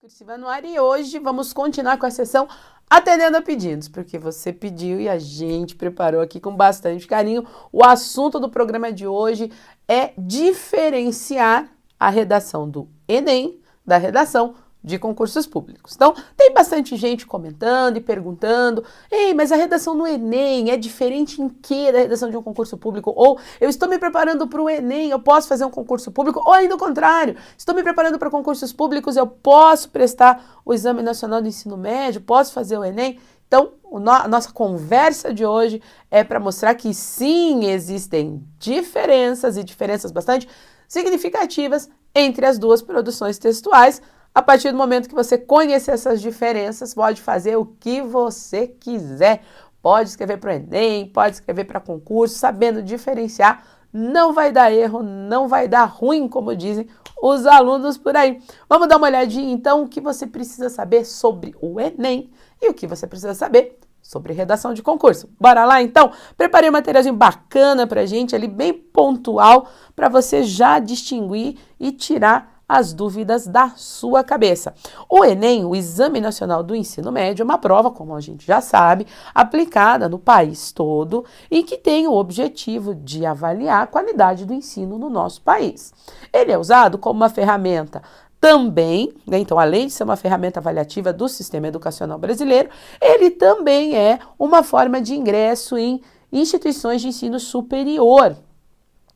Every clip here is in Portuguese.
Discursiva no ar e hoje vamos continuar com a sessão Atendendo a Pedidos, porque você pediu e a gente preparou aqui com bastante carinho. O assunto do programa de hoje é diferenciar a redação do Enem da redação de concursos públicos. Então, tem bastante gente comentando e perguntando: ei, mas a redação no Enem é diferente em que da redação de um concurso público? Ou eu estou me preparando para o Enem, eu posso fazer um concurso público? Ou ainda o contrário, estou me preparando para concursos públicos, eu posso prestar o Exame Nacional do Ensino Médio, posso fazer o Enem? Então, a nossa conversa de hoje é para mostrar que sim, existem diferenças e diferenças bastante significativas entre as duas produções textuais. A partir do momento que você conhecer essas diferenças, pode fazer o que você quiser. Pode escrever para o Enem, pode escrever para concurso, sabendo diferenciar, não vai dar erro, não vai dar ruim, como dizem os alunos por aí. Vamos dar uma olhadinha, então, o que você precisa saber sobre o Enem e o que você precisa saber sobre redação de concurso. Bora lá, então? Preparei um materialzinho bacana para a gente, ali bem pontual, para você já distinguir e tirar as dúvidas da sua cabeça. O Enem, o Exame Nacional do Ensino Médio, é uma prova, como a gente já sabe, aplicada no país todo e que tem o objetivo de avaliar a qualidade do ensino no nosso país. Ele é usado como uma ferramenta também, né, então, além de ser uma ferramenta avaliativa do sistema educacional brasileiro, ele também é uma forma de ingresso em instituições de ensino superior.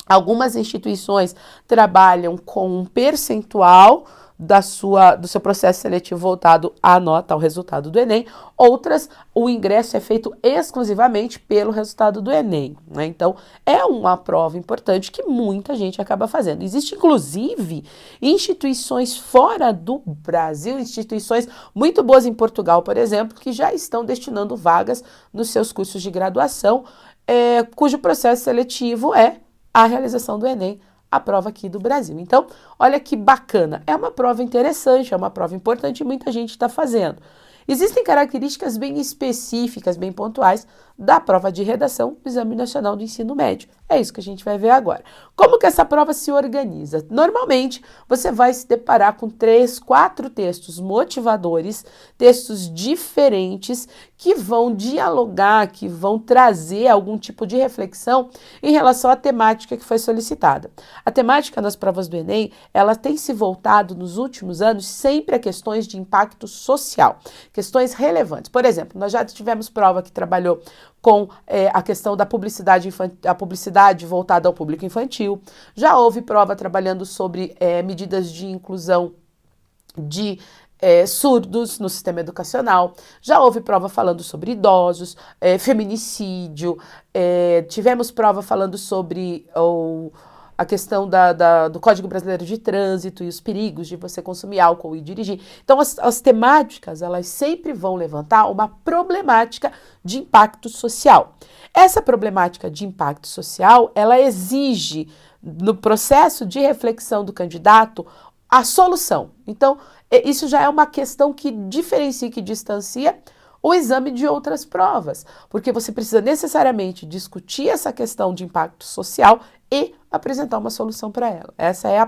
Algumas instituições trabalham com um percentual do seu processo seletivo voltado à nota, ao resultado do Enem. Outras, o ingresso é feito exclusivamente pelo resultado do Enem, né? Então, é uma prova importante que muita gente acaba fazendo. Existe, inclusive, instituições fora do Brasil, instituições muito boas em Portugal, por exemplo, que já estão destinando vagas nos seus cursos de graduação, cujo processo seletivo é a realização do Enem, a prova aqui do Brasil. Então, olha que bacana, é uma prova interessante, é uma prova importante e muita gente está fazendo. Existem características bem específicas, bem pontuais da prova de redação do Exame Nacional do Ensino Médio. É isso que a gente vai ver agora. Como que essa prova se organiza? Normalmente, você vai se deparar com 3, 4 textos motivadores, textos diferentes, que vão dialogar, que vão trazer algum tipo de reflexão em relação à temática que foi solicitada. A temática nas provas do Enem, ela tem se voltado nos últimos anos sempre a questões de impacto social, questões relevantes. Por exemplo, nós já tivemos prova que trabalhou com a questão da publicidade, a publicidade voltada ao público infantil. Já houve prova trabalhando sobre medidas de inclusão de surdos no sistema educacional. Já houve prova falando sobre idosos, feminicídio. Tivemos prova falando sobre a questão do Código Brasileiro de Trânsito e os perigos de você consumir álcool e dirigir. Então, as temáticas, elas sempre vão levantar uma problemática de impacto social. Essa problemática de impacto social, ela exige, no processo de reflexão do candidato, a solução. Então, isso já é uma questão que diferencia, que distancia o exame de outras provas, porque você precisa necessariamente discutir essa questão de impacto social e apresentar uma solução para ela. Essa é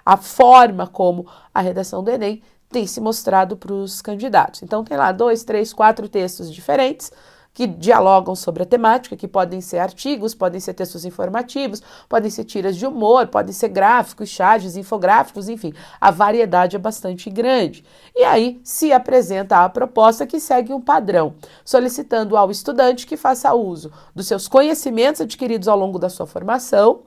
a forma como a redação do Enem tem se mostrado para os candidatos. Então, tem lá 2, 3, 4 textos diferentes que dialogam sobre a temática, que podem ser artigos, podem ser textos informativos, podem ser tiras de humor, podem ser gráficos, charges, infográficos, enfim, a variedade é bastante grande. E aí se apresenta a proposta que segue um padrão, solicitando ao estudante que faça uso dos seus conhecimentos adquiridos ao longo da sua formação,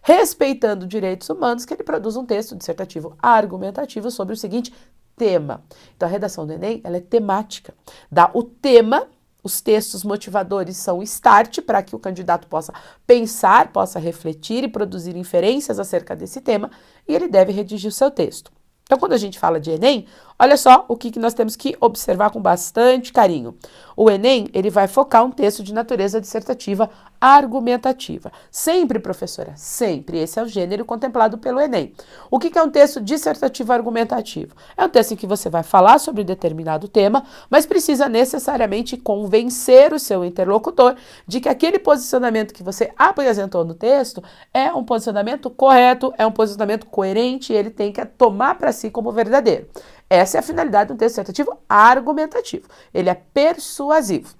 respeitando direitos humanos, que ele produza um texto dissertativo argumentativo sobre o seguinte tema. Então, a redação do Enem, ela é temática, dá o tema. Os textos motivadores são o start para que o candidato possa pensar, possa refletir e produzir inferências acerca desse tema, e ele deve redigir o seu texto. Então, quando a gente fala de Enem, olha só o que nós temos que observar com bastante carinho. O Enem, ele vai focar um texto de natureza dissertativa argumentativa. Sempre, professora, sempre. Esse é o gênero contemplado pelo Enem. O que é um texto dissertativo argumentativo? É um texto em que você vai falar sobre determinado tema, mas precisa necessariamente convencer o seu interlocutor de que aquele posicionamento que você apresentou no texto é um posicionamento correto, é um posicionamento coerente e ele tem que tomar para si como verdadeiro. Essa é a finalidade do texto dissertativo argumentativo. Ele é persuasivo.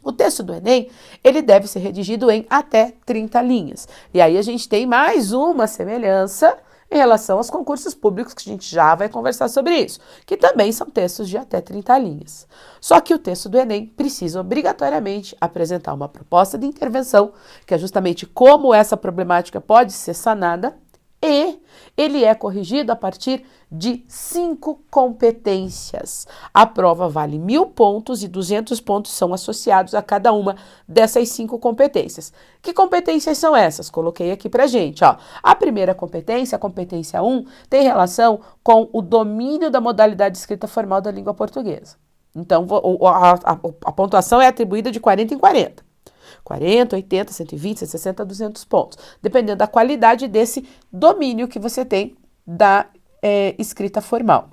O texto do Enem, ele deve ser redigido em até 30 linhas. E aí a gente tem mais uma semelhança em relação aos concursos públicos, que a gente já vai conversar sobre isso, que também são textos de até 30 linhas. Só que o texto do Enem precisa obrigatoriamente apresentar uma proposta de intervenção, que é justamente como essa problemática pode ser sanada, e ele é corrigido a partir de 5 competências. A prova vale 1.000 pontos e 200 pontos são associados a cada uma dessas 5 competências. Que competências são essas? Coloquei aqui pra gente, ó. A primeira competência, a competência 1, tem relação com o domínio da modalidade escrita formal da língua portuguesa. Então, a pontuação é atribuída de 40 em 40. 40, 80, 120, 160, 200 pontos, dependendo da qualidade desse domínio que você tem da escrita formal.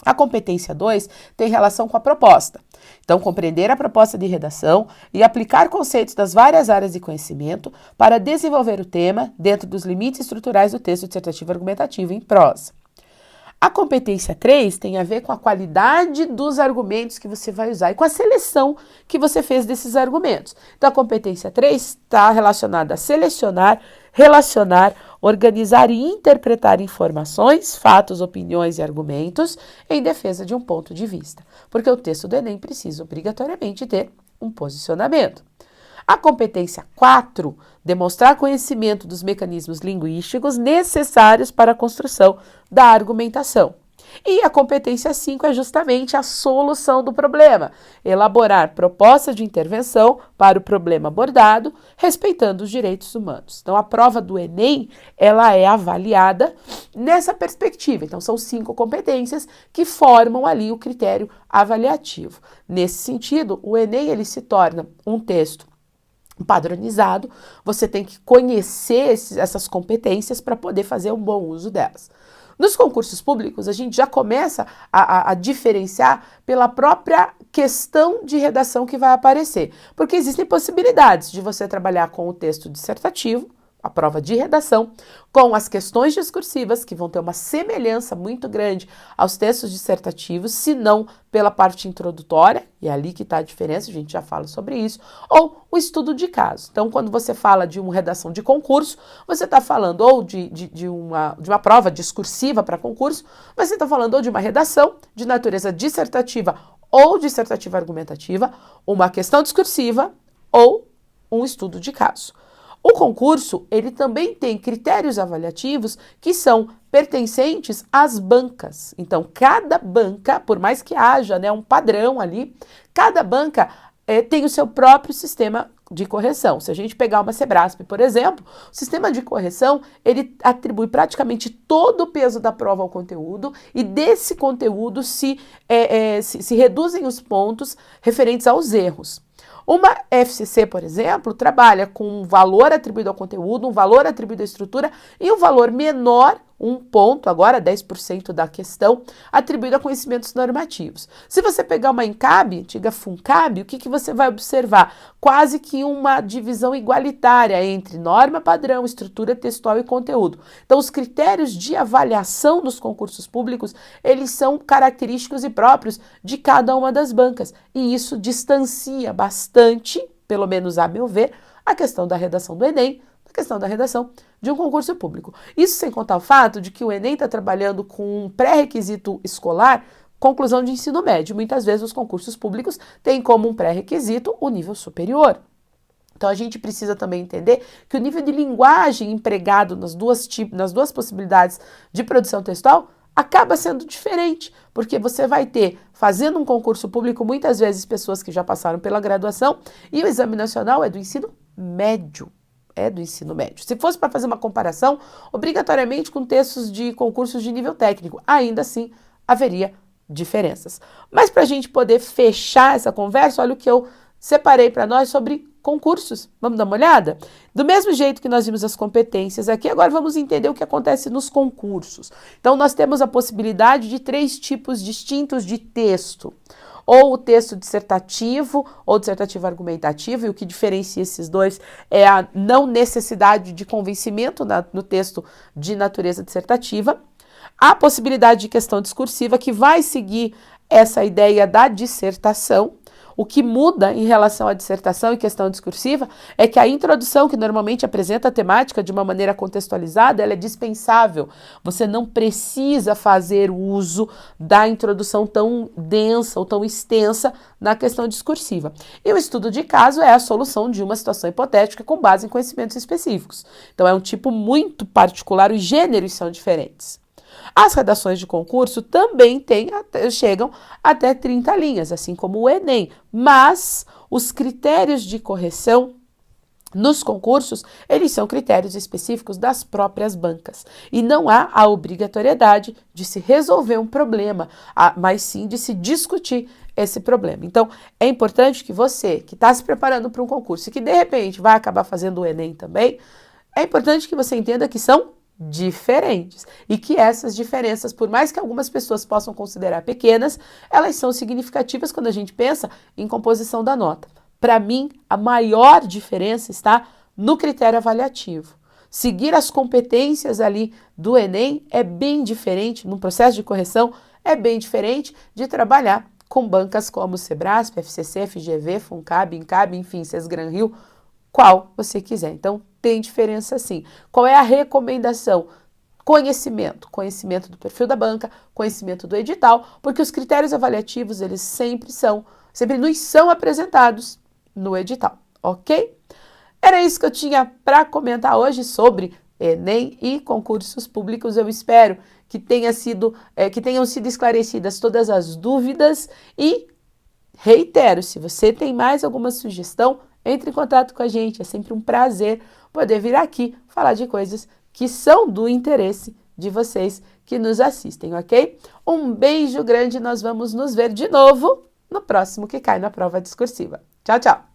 A competência 2 tem relação com a proposta. Então, compreender a proposta de redação e aplicar conceitos das várias áreas de conhecimento para desenvolver o tema dentro dos limites estruturais do texto dissertativo argumentativo em prosa. A competência 3 tem a ver com a qualidade dos argumentos que você vai usar e com a seleção que você fez desses argumentos. Então, a competência 3 está relacionada a selecionar, relacionar, organizar e interpretar informações, fatos, opiniões e argumentos em defesa de um ponto de vista. Porque o texto do Enem precisa obrigatoriamente ter um posicionamento. A competência 4, demonstrar conhecimento dos mecanismos linguísticos necessários para a construção da argumentação. E a competência 5 é justamente a solução do problema, elaborar propostas de intervenção para o problema abordado, respeitando os direitos humanos. Então, a prova do Enem, ela é avaliada nessa perspectiva. Então, são 5 competências que formam ali o critério avaliativo. Nesse sentido, o Enem, ele se torna um texto padronizado, você tem que conhecer essas competências para poder fazer um bom uso delas. Nos concursos públicos, a gente já começa a diferenciar pela própria questão de redação que vai aparecer, porque existem possibilidades de você trabalhar com o texto dissertativo, a prova de redação, com as questões discursivas, que vão ter uma semelhança muito grande aos textos dissertativos, se não pela parte introdutória, e é ali que está a diferença, a gente já fala sobre isso, ou o estudo de caso. Então, quando você fala de uma redação de concurso, você está falando ou de uma prova discursiva para concurso, você está falando ou de uma redação de natureza dissertativa ou dissertativa argumentativa, uma questão discursiva ou um estudo de caso. O concurso, ele também tem critérios avaliativos que são pertencentes às bancas. Então, cada banca, por mais que haja, né, um padrão ali, cada banca tem o seu próprio sistema de correção. Se a gente pegar uma Sebrasp, por exemplo, o sistema de correção, ele atribui praticamente todo o peso da prova ao conteúdo e desse conteúdo se reduzem os pontos referentes aos erros. Uma FCC, por exemplo, trabalha com um valor atribuído ao conteúdo, um valor atribuído à estrutura e um valor menor, um ponto, agora 10% da questão, atribuído a conhecimentos normativos. Se você pegar uma ENCAB, antiga FUNCAB, o que você vai observar? Quase que uma divisão igualitária entre norma padrão, estrutura textual e conteúdo. Então, os critérios de avaliação dos concursos públicos, eles são característicos e próprios de cada uma das bancas. E isso distancia bastante, pelo menos a meu ver, a questão da redação do Enem, a questão da redação de um concurso público. Isso sem contar o fato de que o Enem está trabalhando com um pré-requisito escolar, conclusão de ensino médio. Muitas vezes os concursos públicos têm como um pré-requisito o nível superior. Então, a gente precisa também entender que o nível de linguagem empregado nas duas possibilidades de produção textual acaba sendo diferente, porque você vai ter, fazendo um concurso público, muitas vezes pessoas que já passaram pela graduação e o exame nacional é do ensino médio. É do ensino médio. Se fosse para fazer uma comparação, obrigatoriamente com textos de concursos de nível técnico, ainda assim haveria diferenças. Mas para a gente poder fechar essa conversa, olha o que eu separei para nós sobre concursos. Vamos dar uma olhada? Do mesmo jeito que nós vimos as competências aqui, agora vamos entender o que acontece nos concursos. Então, nós temos a possibilidade de 3 tipos distintos de texto. Ou o texto dissertativo, ou dissertativo argumentativo, e o que diferencia esses dois é a não necessidade de convencimento no texto de natureza dissertativa. A possibilidade de questão discursiva que vai seguir essa ideia da dissertação. O que muda em relação à dissertação e questão discursiva é que a introdução, que normalmente apresenta a temática de uma maneira contextualizada, ela é dispensável. Você não precisa fazer uso da introdução tão densa ou tão extensa na questão discursiva. E o estudo de caso é a solução de uma situação hipotética com base em conhecimentos específicos. Então é um tipo muito particular, os gêneros são diferentes. As redações de concurso também chegam até 30 linhas, assim como o Enem, mas os critérios de correção nos concursos, eles são critérios específicos das próprias bancas. E não há a obrigatoriedade de se resolver um problema, mas sim de se discutir esse problema. Então, é importante que você, que está se preparando para um concurso e que de repente vai acabar fazendo o Enem também, é importante que você entenda que são diferentes e que essas diferenças, por mais que algumas pessoas possam considerar pequenas, elas são significativas quando a gente pensa em composição da nota. Para mim, a maior diferença está no critério avaliativo. Seguir as competências ali do Enem é bem diferente, no processo de correção, é bem diferente de trabalhar com bancas como o Sebrasp, FCC, FGV, FUNCAB, INCAB, enfim, Sesgran Rio, qual você quiser. Então, tem diferença sim. Qual é a recomendação? Conhecimento do perfil da banca, conhecimento do edital, porque os critérios avaliativos, eles sempre nos são apresentados no edital, ok? Era isso que eu tinha para comentar hoje sobre Enem e concursos públicos. Eu espero que tenham sido esclarecidas todas as dúvidas e reitero, se você tem mais alguma sugestão, entre em contato com a gente, é sempre um prazer poder vir aqui falar de coisas que são do interesse de vocês que nos assistem, ok? Um beijo grande, nós vamos nos ver de novo no próximo que cai na prova discursiva. Tchau, tchau!